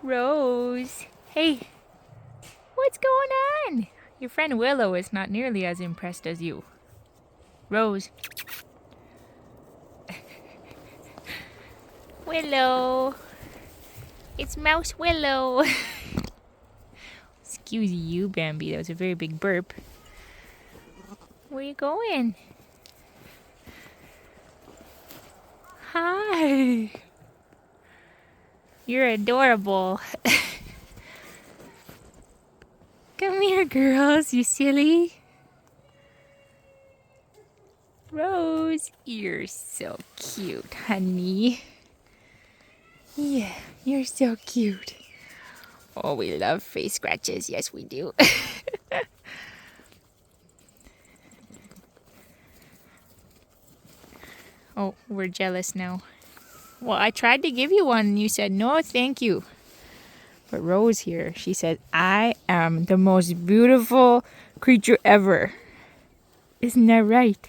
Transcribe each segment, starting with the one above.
Rose. Hey, what's going on? Your friend Willow is not nearly as impressed as you. Rose. Willow. It's Mouse Willow. Excuse you, Bambi. That was a very big burp. Where you going? Hi. You're adorable. Come here, girls, you silly. Rose, you're so cute, honey. Yeah, you're so cute. Oh, we love face scratches. Yes, we do. Oh, we're jealous now. Well, I tried to give you one and you said, no, thank you. But Rose here, she said, I am the most beautiful creature ever. Isn't that right?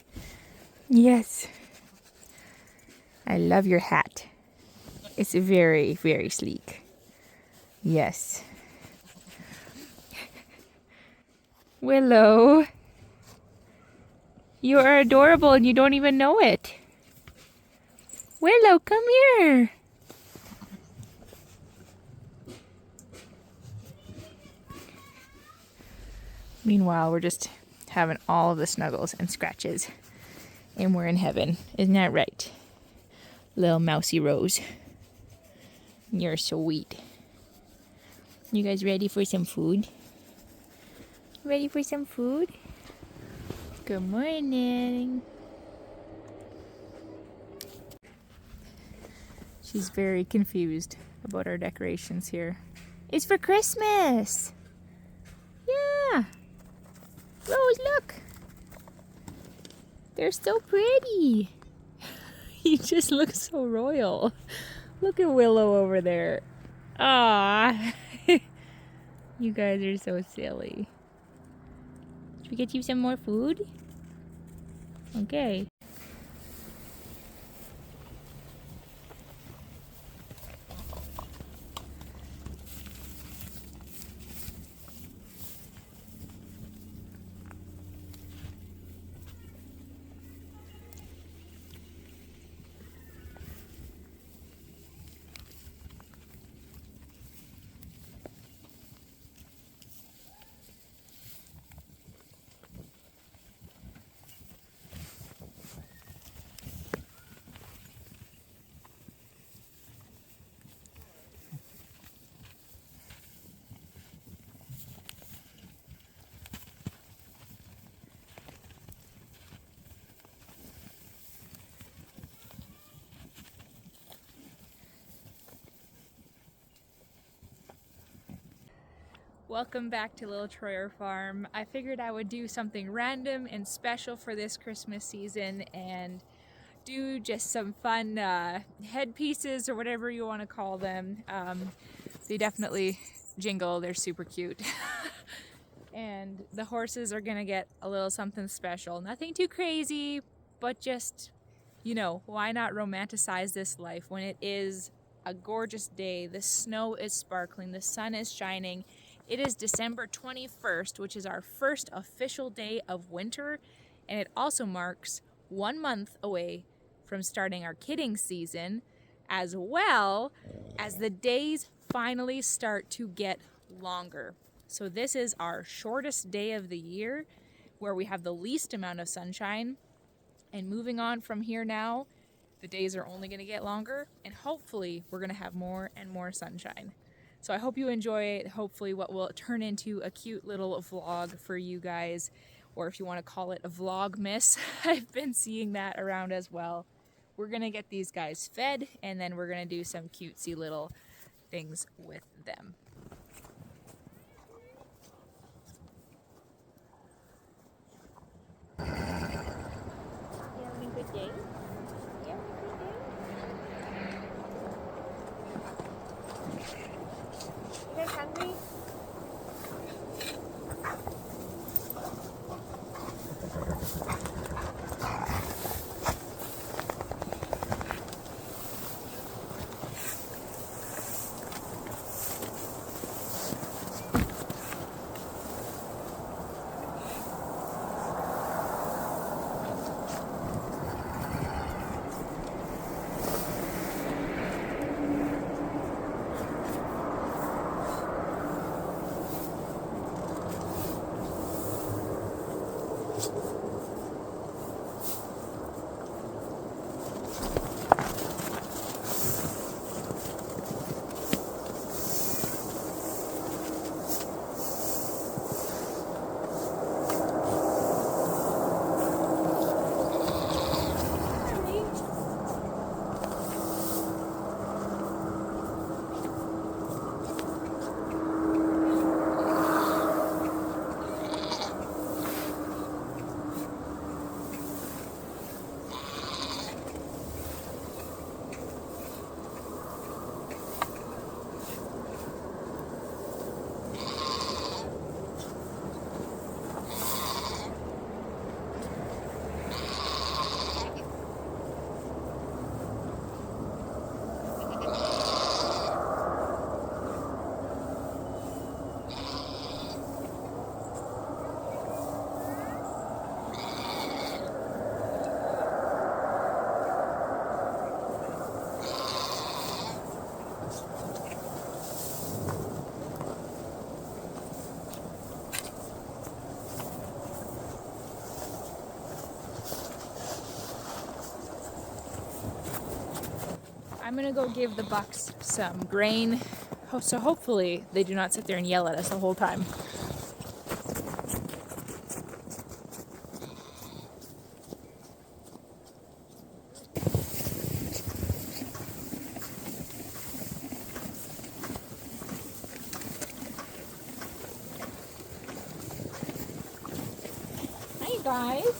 Yes. I love your hat. It's very, very sleek. Yes. Willow. You are adorable and you don't even know it. Willow, come here. Meanwhile, we're just having all of the snuggles and scratches. And we're in heaven. Isn't that right? Little mousy Rose. You're sweet. You guys ready for some food? Ready for some food? Good morning. She's very confused about our decorations here. It's for Christmas. Yeah. Rose, look. They're so pretty. You just look so royal. Look at Willow over there. Ah, you guys are so silly. Should we get you some more food? Okay. Welcome back to Little Troyer Farm. I figured I would do something random and special for this Christmas season and do just some fun headpieces or whatever you want to call them. They definitely jingle, they're super cute. And the horses are gonna get a little something special. Nothing too crazy, but just, you know, why not romanticize this life when it is a gorgeous day, the snow is sparkling, the sun is shining. It is December 21st, which is our first official day of winter, and it also marks 1 month away from starting our kidding season, as well as the days finally start to get longer. So this is our shortest day of the year, where we have the least amount of sunshine, and moving on from here now, the days are only going to get longer, and hopefully we're going to have more and more sunshine. So I hope you enjoy it, hopefully what will turn into a cute little vlog for you guys, or if you want to call it a vlogmas. I've been seeing that around as well. We're going to get these guys fed, and then we're going to do some cutesy little things with them. You having a good day? You having a good day? You guys hungry? I'm gonna go give the bucks some grain, so hopefully they do not sit there and yell at us the whole time. Hi guys.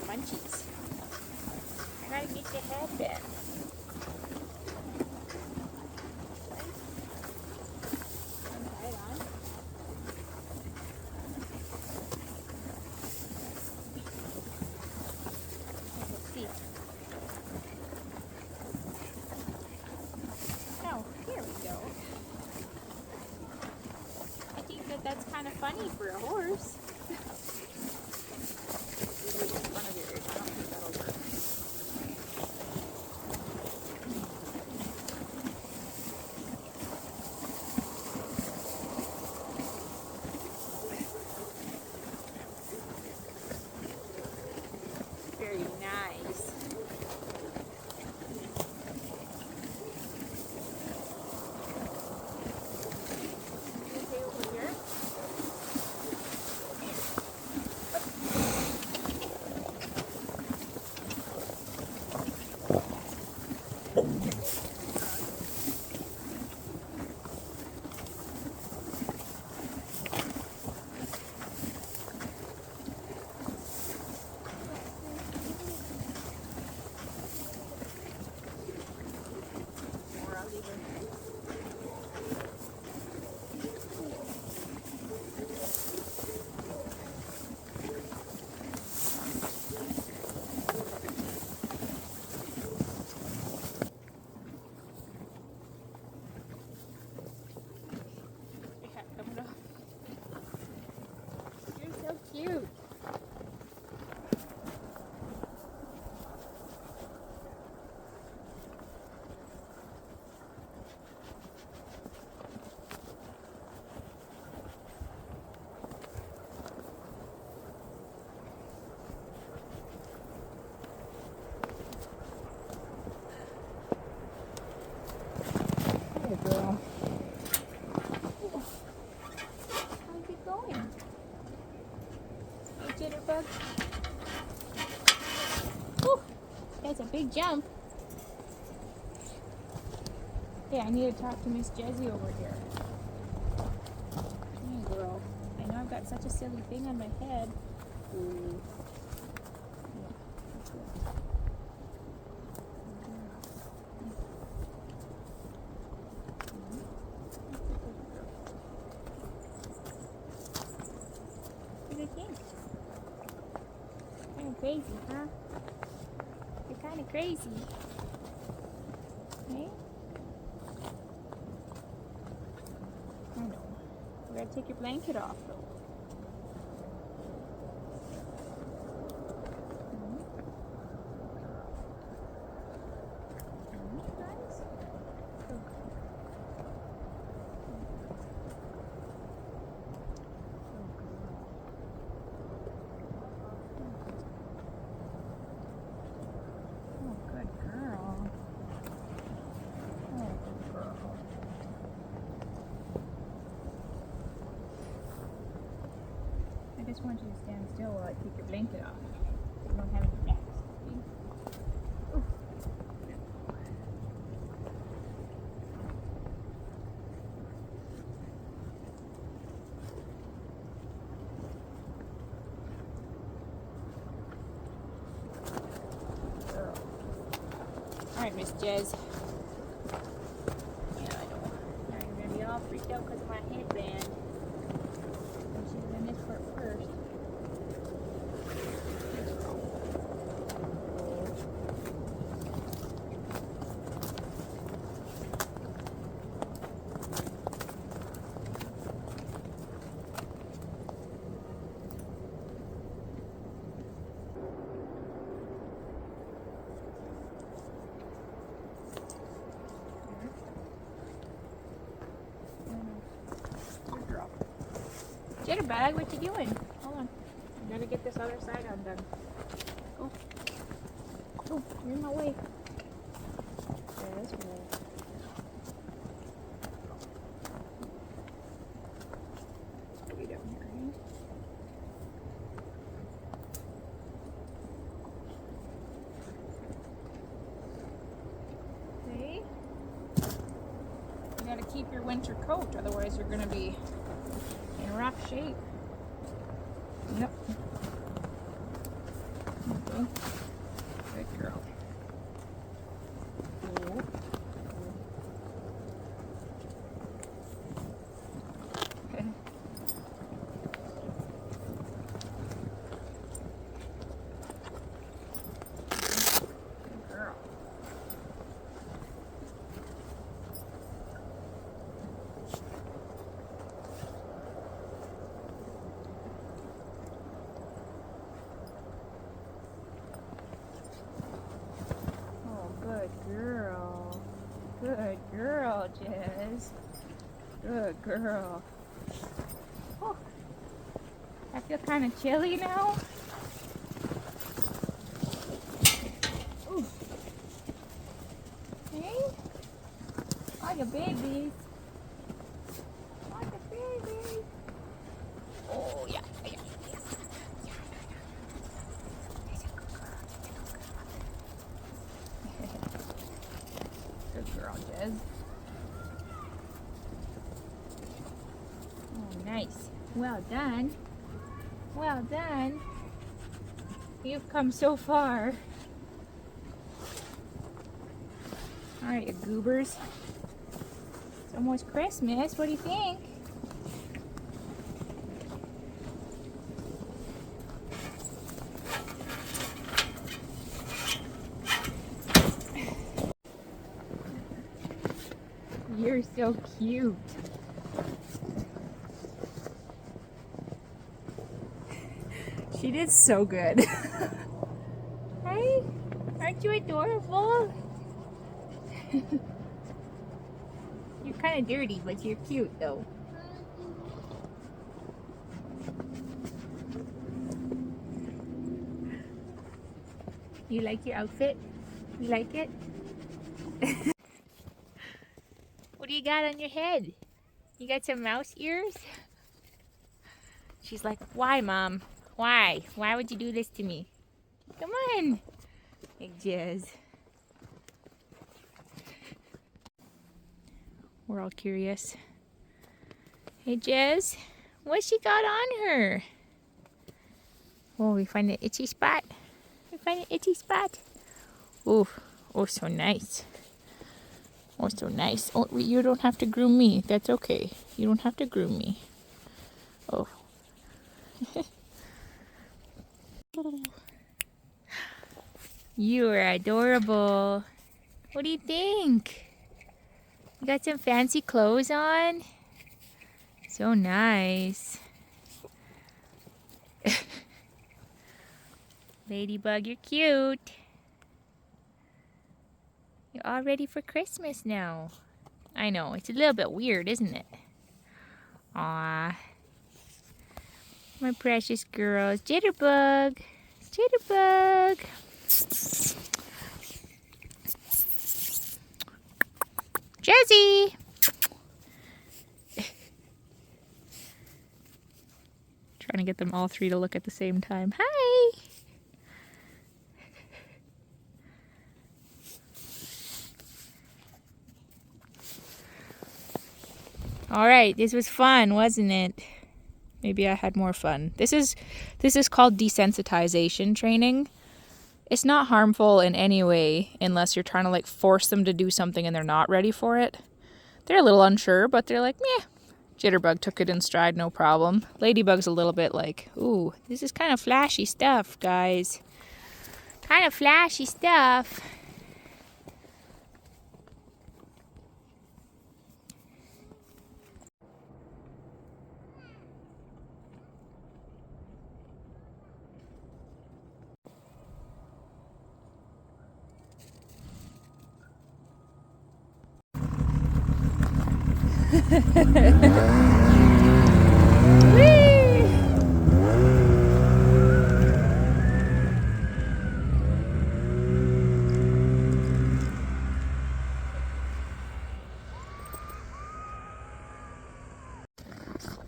Munchies. I gotta get your headband. Try it on. Let's see. Oh, here we go. I think that's kind of funny for a horse. Very nice. Okay, over here. You're so cute. Hey, girl. How's it going? Hey, Jitterbug. Whew, that's a big jump. Hey, I need to talk to Miss Jessie over here. Hey, girl. I know I've got such a silly thing on my head. Ooh. What do you think? Kind of crazy, huh? You're kind of crazy. Hey? I know. You gotta take your blanket off, though. just want you to stand still while I take your blanket off. You don't have any necks. Oof. Alright, Miss Jez. Yeah, I know. Now you're gonna be all freaked out because of my headband. And she's gonna miss part first. Jitterbug, what you doing? Hold on. I gotta get this other side undone. Go. Go. You're in my way. Yes, well. Way down here, eh? See? You gotta keep your winter coat, otherwise you're gonna be in rough shape. Yep. Okay. Good girl. Cool. Okay. Good girl. Good girl. Good girl, Jez. Good girl. Oh, I feel kind of chilly now. Ooh. Hey, all your babies. All your babies. Oh, yeah. Good girl, Jez. Oh, nice. Well done. Well done. You've come so far. Alright, you goobers. It's almost Christmas. What do you think? You're so cute. She did so good. Hey, aren't you adorable? You're kind of dirty, but you're cute though. You like your outfit? You like it? What do you got on your head? You got some mouse ears? She's like, why, Mom? Why? Why would you do this to me? Come on. Big Jez. We're all curious. Hey, Jez, what's she got on her? Oh, we find an itchy spot. We find an itchy spot. Oh, oh, so nice. Oh, so nice. Oh, you don't have to groom me. That's okay. You don't have to groom me. Oh. You are adorable. What do you think? You got some fancy clothes on? So nice. Ladybug, you're cute. You're all ready for Christmas now. I know, it's a little bit weird, isn't it? Aw. My precious girls. Jitterbug. Jitterbug. Jazzy. Trying to get them all three to look at the same time. Hi! All right, this was fun, wasn't it? Maybe I had more fun. This is called desensitization training. It's not harmful in any way unless you're trying to like force them to do something and they're not ready for it. They're a little unsure, but they're like, meh. Jitterbug took it in stride, no problem. Ladybug's a little bit like, ooh, this is kind of flashy stuff, guys. Kind of flashy stuff.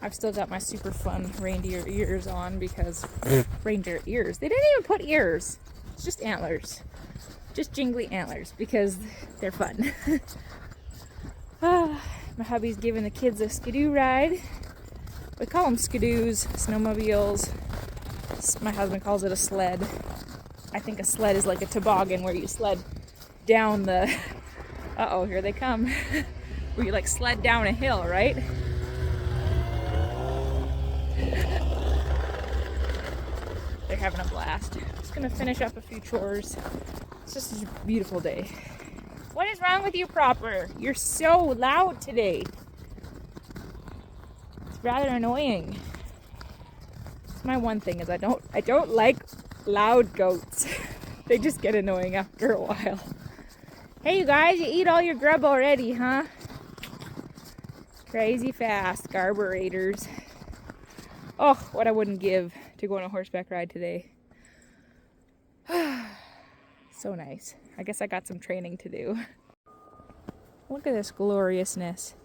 I've still got my super fun reindeer ears on because reindeer ears. They didn't even put ears. It's just antlers. Just jingly antlers because they're fun. My hubby's giving the kids a skidoo ride. We call them skidoos, snowmobiles. My husband calls it a sled. I think a sled is like a toboggan where you sled down the... Uh-oh, here they come. Where you like sled down a hill, right? They're having a blast. Just gonna finish up a few chores. It's just a beautiful day. What is wrong with you, Proper? You're so loud today. It's rather annoying. It's my one thing is I don't like loud goats. They just get annoying after a while. Hey, you guys, you eat all your grub already, huh? Crazy fast carburetors. Oh, what I wouldn't give to go on a horseback ride today. So nice. I guess I got some training to do. Look at this gloriousness.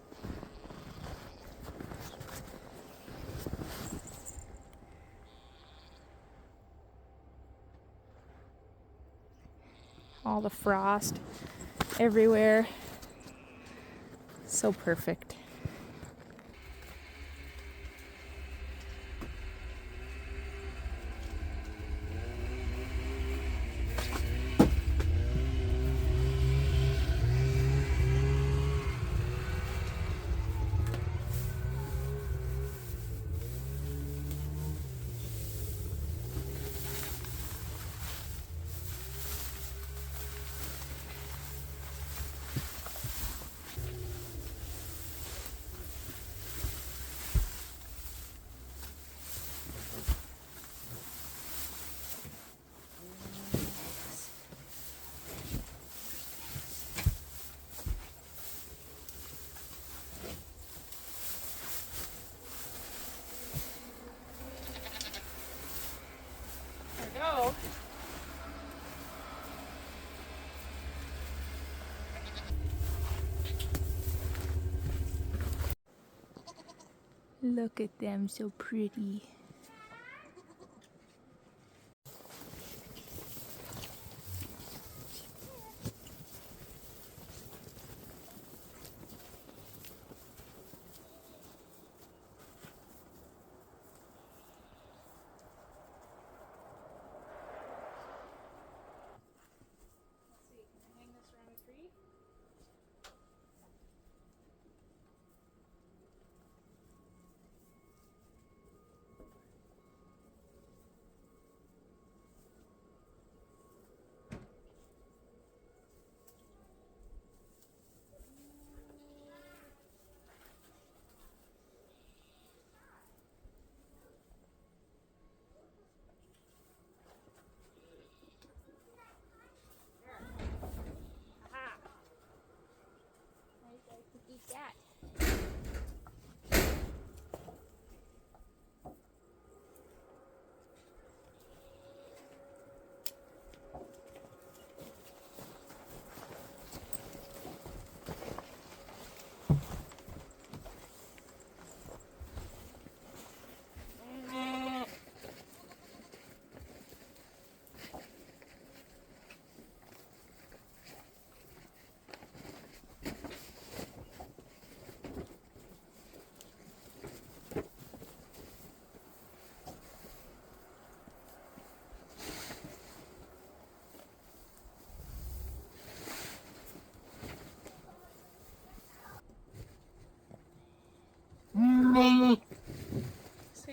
All the frost everywhere. So perfect. Go. Look at them, so pretty.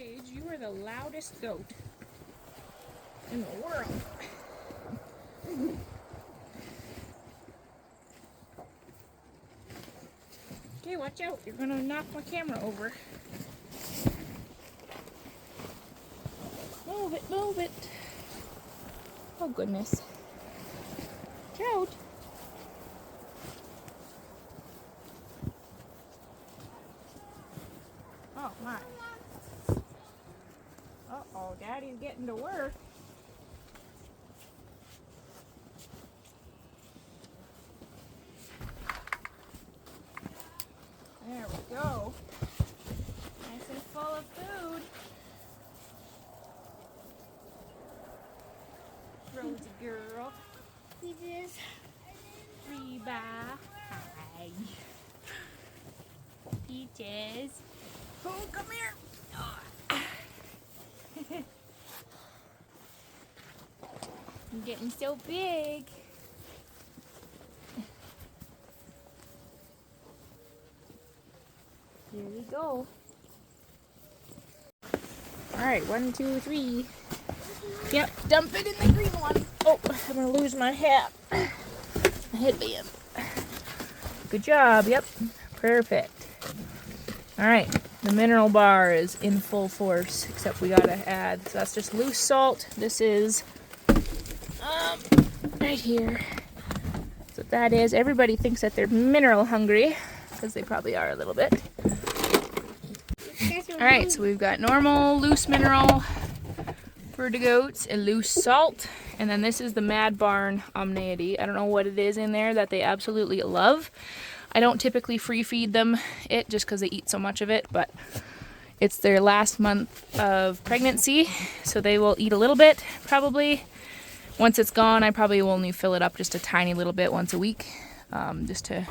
cage. You are the loudest goat in the world. Okay, watch out. You're gonna knock my camera over. Move it, move it. Oh, goodness. Watch out. Oh, my. Uh-oh, Daddy's getting to work. There we go. Nice and full of food. Rosie girl. Peaches. Reba. Hi. Peaches. Oh, come here. Oh. I'm getting so big. Here we go. Alright, 1, 2, 3. Yep, dump it in the green one. Oh, I'm gonna lose my hat. My headband. Good job, yep. Perfect. Alright, the mineral bar is in full force, except we gotta add, so that's just loose salt. This is right here. So that is, everybody thinks that they're mineral hungry, because they probably are a little bit. Alright, so we've got normal, loose mineral for the goats, and loose salt. And then this is the Mad Barn Omniety. I don't know what it is in there that they absolutely love. I don't typically free feed them it just because they eat so much of it, but it's their last month of pregnancy, so they will eat a little bit probably. Once it's gone, I probably will only fill it up just a tiny little bit once a week, just to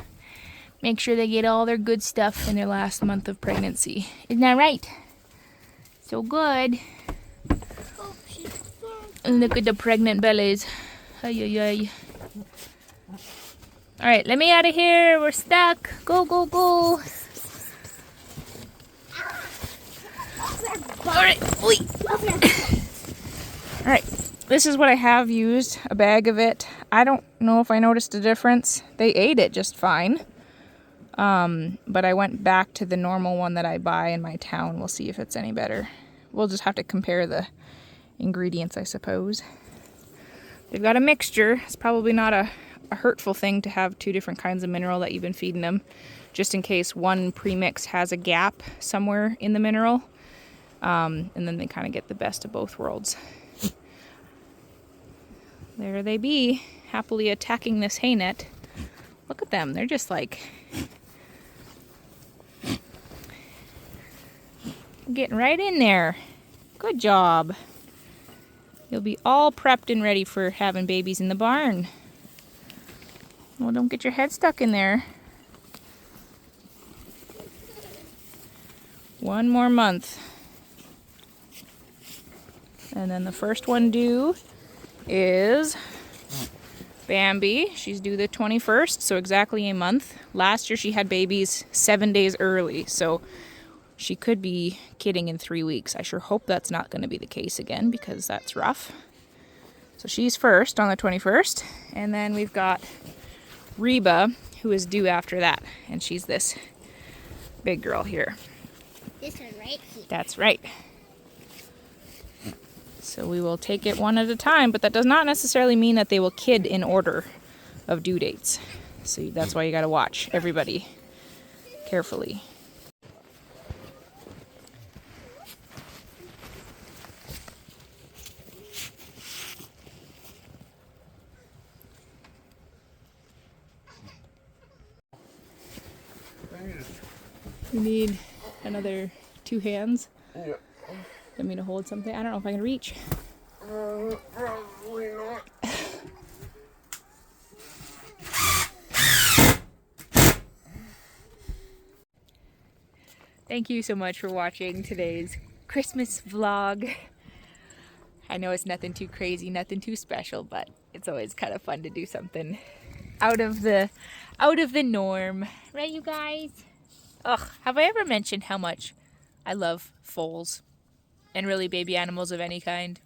make sure they get all their good stuff in their last month of pregnancy. Isn't that right? So good. And look at the pregnant bellies. Ay, ay, ay. Alright, let me out of here. We're stuck. Go, go, go. Alright. Alright. This is what I have used. A bag of it. I don't know if I noticed a difference. They ate it just fine. But I went back to the normal one that I buy in my town. We'll see if it's any better. We'll just have to compare the ingredients, I suppose. They've got a mixture. It's probably not a hurtful thing to have two different kinds of mineral that you've been feeding them, just in case one premix has a gap somewhere in the mineral, and then they kind of get the best of both worlds. There they be, happily attacking this hay net. Look at them, they're just like getting right in there. Good job. You'll be all prepped and ready for having babies in the barn. Well, don't get your head stuck in there. 1 more month. And then the first one due is Bambi. She's due the 21st, so exactly a month. Last year she had babies 7 days early, so she could be kidding in 3 weeks. I sure hope that's not going to be the case again, because that's rough. So she's first on the 21st. And then we've got Reba, who is due after that. And she's this big girl here. This one right here. That's right. So we will take it one at a time, but that does not necessarily mean that they will kid in order of due dates. So that's why you got to watch everybody carefully. You need another 2 hands? Yeah. Want me to hold something? I don't know if I can reach. Probably not. Thank you so much for watching today's Christmas vlog. I know it's nothing too crazy, nothing too special, but it's always kind of fun to do something out of the norm. Right, you guys? Ugh, have I ever mentioned how much I love foals? and really baby animals of any kind.